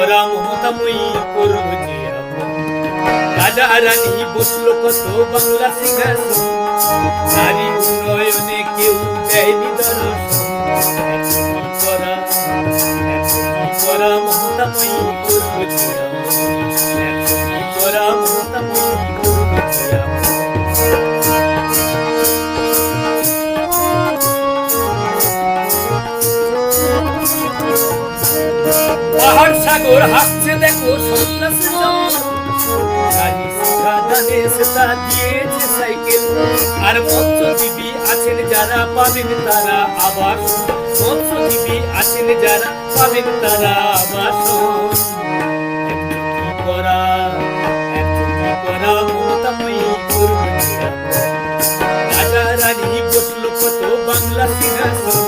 করা মমতাময়ী করবো যে আপন। রাজা রানী বসলো কত বাংলা সিংহাসন, নারী উন্নয়নে কেউ দেয়নি দর্শন। করা মমতাময়ী করবো যে আপন, করা মমতাময়ী করবো যে আপন। পাহাড় সাগর হাসছে দেখো সন্ত্রাসের দিয়েছে সাইকেল। আর মৎস্যজীবী আছেন যারা পাবেন তারা আবাস, মৎস্যজীবী আছেন যারা পাবেন তারা আবাস। মমতাময়ী করবো যে আপন। রাজা রানী বসলো কত বাংলা সিংহাসন,